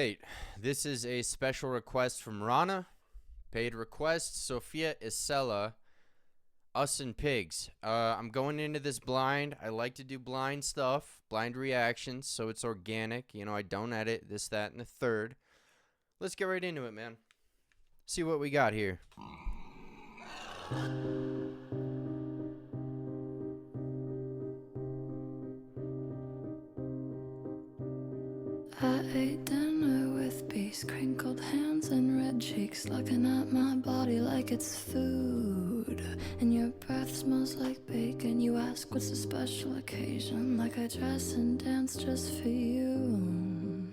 right. This is a special request from Rana. Paid request, Sofia Isella, Us and Pigs. I'm going into this blind. I like to do blind stuff, blind reactions, so it's organic. You know, I don't edit this, that, and the third. Let's get right into it, man. See what we got here. I ate dinner with bees, crinkled hands and red cheeks, looking at my body like it's food. And your breath smells like bacon. You ask what's a special occasion, like I dress and dance just for you.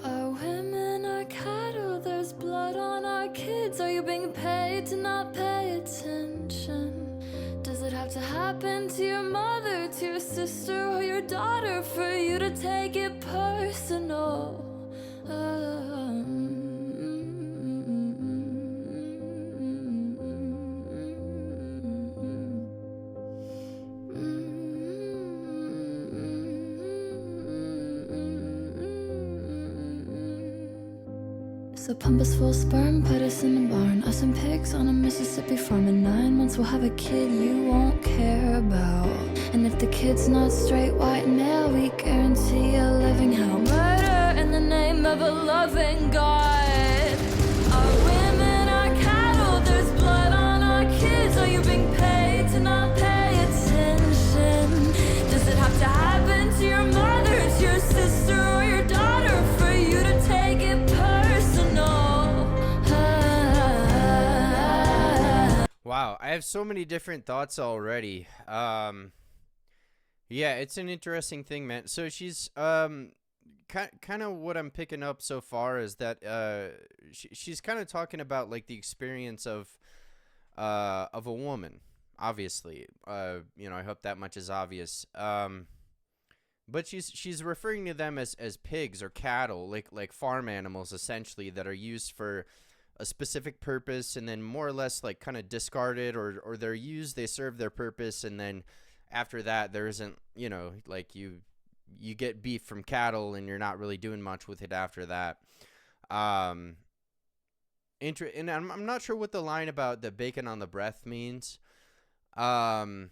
Our women are cattle, there's blood on our kids. Are you being paid to not pay attention? Does it have to happen to your mother, to your sister, or your daughter for you to take it personal? So pump us full sperm, put us in a barn. Us and pigs on a Mississippi farm. In 9 months we'll have a kid you won't care about. And if the kid's not straight, white, male, we guarantee a living hell. Murder in the name of a loving God. Our women are cattle, there's blood on our kids. Are you being paid to not pay attention? Does it have to happen to your mother, to your sister, or your daughter for you to take it personal? Wow, I have so many different thoughts already. Yeah, it's an interesting thing, man. So she's kind of what I'm picking up so far is that she's kind of talking about like the experience of a woman. Obviously, I hope that much is obvious. But she's referring to them as pigs or cattle, like farm animals essentially that are used for a specific purpose and then more or less like kind of discarded, or they're used, they serve their purpose, and then after that there isn't, like you get beef from cattle and you're not really doing much with it after that. And I'm not sure what the line about the bacon on the breath means. But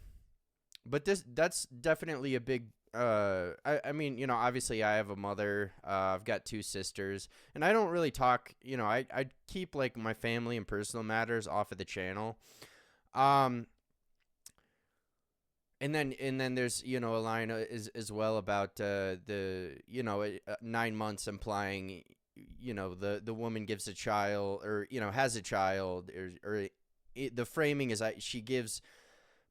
that's definitely a big I mean, obviously I have a mother, I've got 2 sisters, and I don't really talk, I keep like my family and personal matters off of the channel. And then there's, a line as well about the 9 months implying, the woman gives a child, or, has a child, the framing is that she gives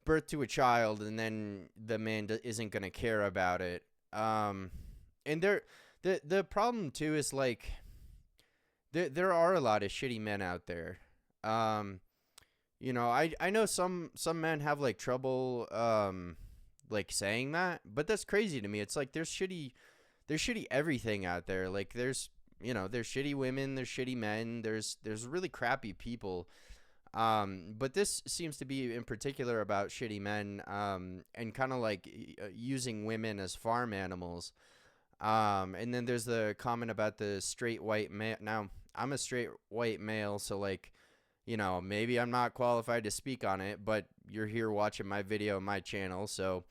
birth to a child and then the man isn't going to care about it. And the problem too is like there are a lot of shitty men out there. I know some men have like trouble like saying that, but that's crazy to me. It's like there's shitty everything out there. Like there's shitty women, there's shitty men, there's really crappy people. But this seems to be in particular about shitty men, and kind of like using women as farm animals. And then there's the comment about the straight white male. Now, I'm a straight white male, so like, maybe I'm not qualified to speak on it, but you're here watching my video on my channel. So,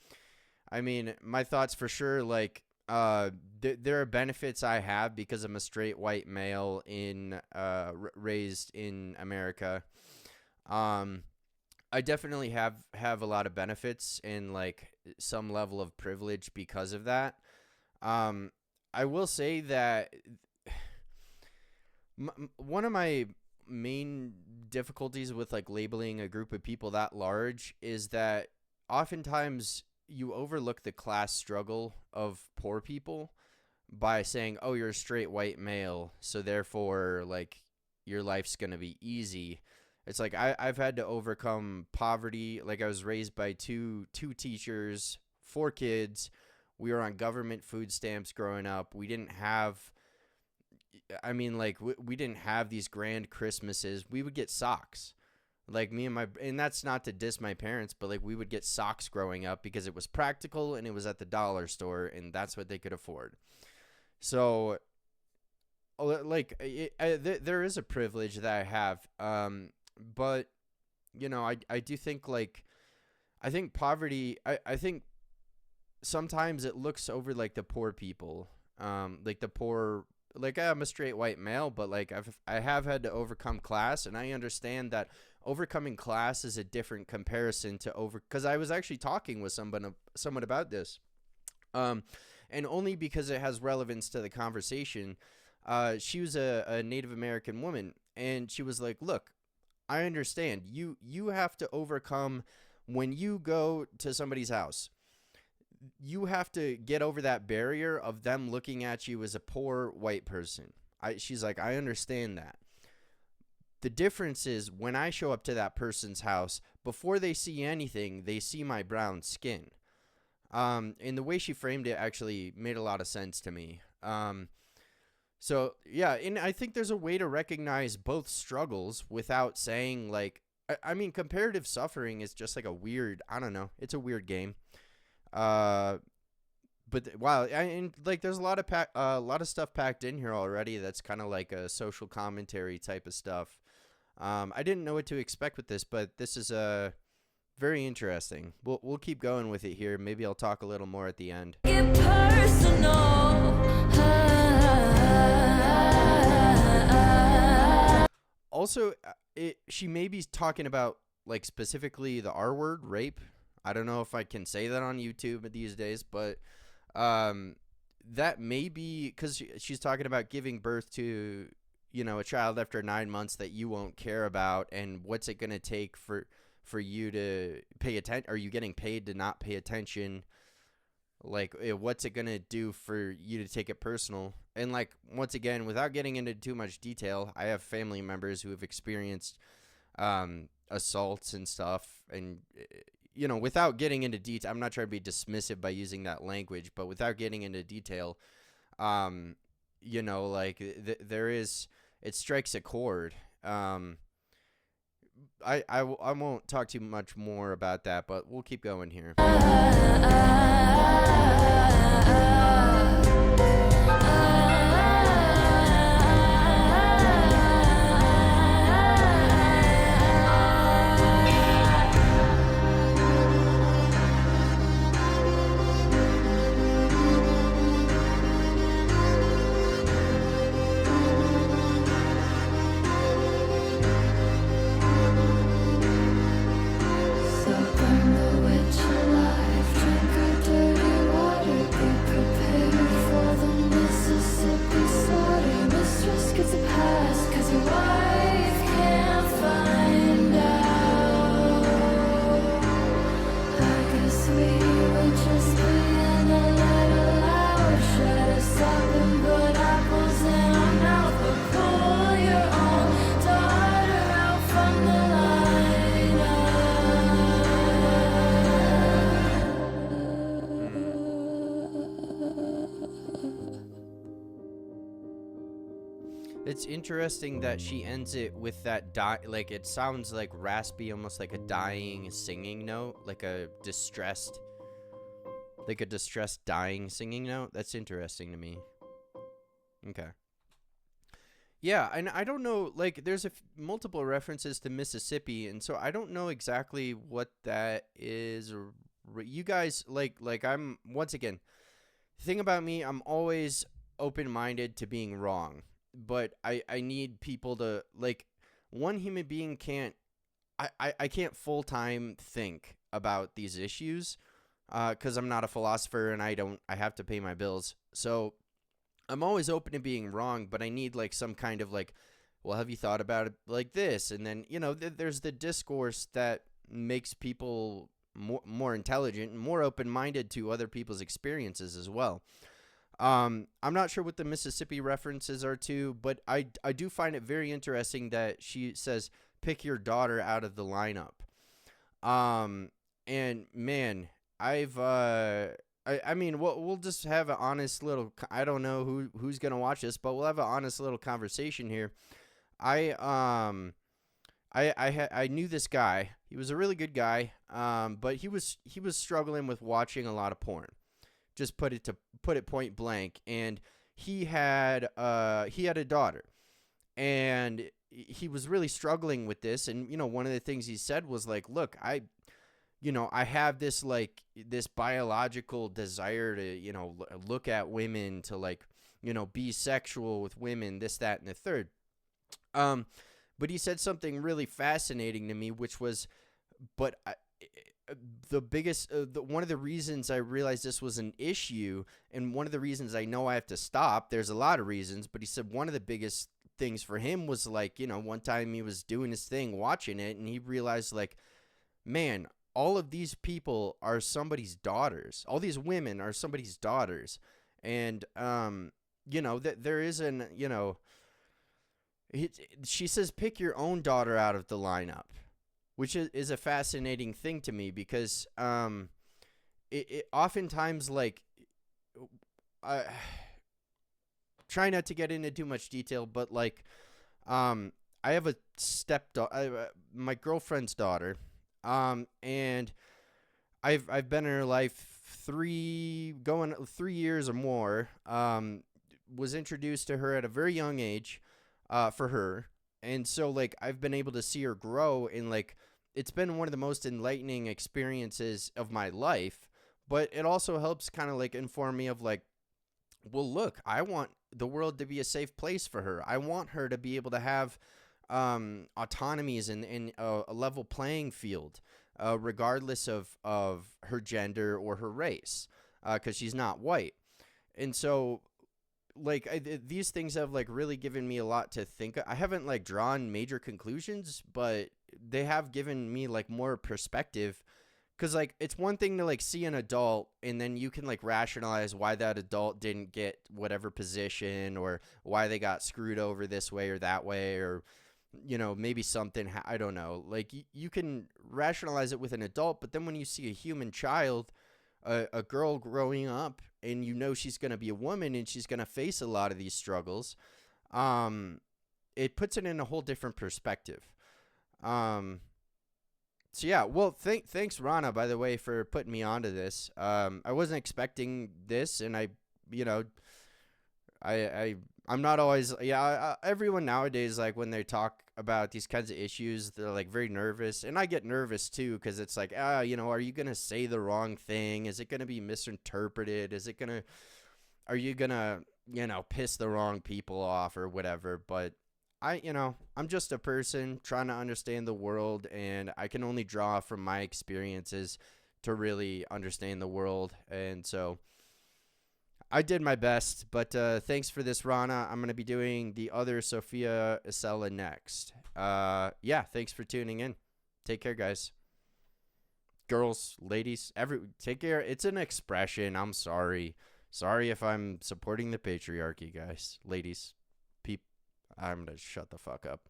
I mean, my thoughts for sure, like, there are benefits I have because I'm a straight white male raised in America. I definitely have a lot of benefits and like some level of privilege because of that. I will say that one of my main difficulties with like labeling a group of people that large is that oftentimes you overlook the class struggle of poor people by saying, oh, you're a straight white male, so therefore like your life's gonna be easy. It's like I've had to overcome poverty. Like I was raised by two teachers, 4 kids. We were on government food stamps growing up. We didn't have, I mean, like we didn't have these grand Christmases. We would get socks. Like and that's not to diss my parents, but like we would get socks growing up because it was practical and it was at the dollar store and that's what they could afford. So like there is a privilege that I have, but I do think, like, I think poverty, I think sometimes it looks over, like, the poor people, like the poor, like, I'm a straight white male, but like I have had to overcome class, and I understand that overcoming class is a different comparison to because I was actually talking with someone about this, um, and only because it has relevance to the conversation. She was a Native American woman, and she was like, "Look, I understand. You have to overcome when you go to somebody's house. You have to get over that barrier of them looking at you as a poor white person." She's like, "I understand that. The difference is when I show up to that person's house, before they see anything, they see my brown skin." And the way she framed it actually made a lot of sense to me. So yeah, and I think there's a way to recognize both struggles without saying, like, I mean, comparative suffering is just like a weird, I don't know, it's a weird game. Uh, but wow, and like there's a lot of stuff packed in here already that's kind of like a social commentary type of stuff. I didn't know what to expect with this, but this is very interesting. We'll keep going with it here. Maybe I'll talk a little more at the end. Get personal. Also, she may be talking about, like, specifically the R word, rape. I don't know if I can say that on YouTube these days, but that may be because she's talking about giving birth to, a child after 9 months that you won't care about, and what's it going to take for you to pay attention? Are you getting paid to not pay attention? Like, what's it going to do for you to take it personal? And, like, once again, without getting into too much detail, I have family members who have experienced assaults and stuff. And, without getting into detail, I'm not trying to be dismissive by using that language, but without getting into detail, like, it strikes a chord. I won't talk too much more about that, but we'll keep going here. So burn the witch alive, drink her dirty water, be prepared for the Mississippi slaughter. Mistress gets a pass, 'cause your wife can't find out. I guess we were just being a little loud. Shut us up and put apples in our mouth, but pull your own daughter out from the It's interesting that she ends it with that like, it sounds like raspy, almost like a dying singing note, like a distressed dying singing note. That's interesting to me. Okay. Yeah, and I don't know, like, there's multiple references to Mississippi, and so I don't know exactly what that is. Or you guys, like I'm, once again, the thing about me, I'm always open-minded to being wrong, but I need people to, like, one human being can't, I can't full-time think about these issues, because I'm not a philosopher and I have to pay my bills. So I'm always open to being wrong, but I need, like, some kind of, like, well, have you thought about it like this? And then, there's the discourse that makes people more intelligent and more open-minded to other people's experiences as well. I'm not sure what the Mississippi references are to, but I do find it very interesting that she says, pick your daughter out of the lineup. And man, I mean, we'll just have an honest little, I don't know who's going to watch this, but we'll have an honest little conversation here. I knew this guy. He was a really good guy. But he was struggling with watching a lot of porn. Just put it point blank. And he had a daughter, and he was really struggling with this. And one of the things he said was like, look, I have this like this biological desire to look at women, to like be sexual with women, this, that, and the third. um but he said something really fascinating to me, which was, but the biggest one of the reasons I realized this was an issue, and one of the reasons I know I have to stop, there's a lot of reasons, but he said one of the biggest things for him was like, one time he was doing his thing watching it, and he realized like, man, all of these people are somebody's daughters. All these women are somebody's daughters. And that there is an she says pick your own daughter out of the lineup, which is a fascinating thing to me, because it oftentimes, like, I try not to get into too much detail, but like I have a stepdaughter, my girlfriend's daughter, and I've been in her life 3 years or more. Was introduced to her at a very young age, for her, and so like I've been able to see her grow, and like it's been one of the most enlightening experiences of my life. But it also helps kind of like inform me of like, well, look, I want the world to be a safe place for her. I want her to be able to have autonomies and a level playing field, regardless of her gender or her race, because she's not white. And so, like, these things have like really given me a lot to think. I haven't like drawn major conclusions, but they have given me like more perspective. Because like it's one thing to like see an adult, and then you can like rationalize why that adult didn't get whatever position, or why they got screwed over this way or that way, or maybe something, I don't know. Like you can rationalize it with an adult, but then when you see a human child, a girl growing up, and she's going to be a woman and she's going to face a lot of these struggles, it puts it in a whole different perspective. So yeah, well, thanks Rana, by the way, for putting me onto this. I wasn't expecting this, and you know, I'm not always, everyone nowadays, like when they talk about these kinds of issues, they're like very nervous, and I get nervous too, because it's like, are you gonna say the wrong thing? Is it gonna be misinterpreted? Are you gonna piss the wrong people off or whatever? But I'm just a person trying to understand the world, and I can only draw from my experiences to really understand the world. And so I did my best, but thanks for this, Rana. I'm going to be doing the other Sofia Isella next. Yeah, thanks for tuning in. Take care, guys. Girls, ladies, take care. It's an expression. I'm sorry. Sorry if I'm supporting the patriarchy, guys. Ladies, I'm going to shut the fuck up.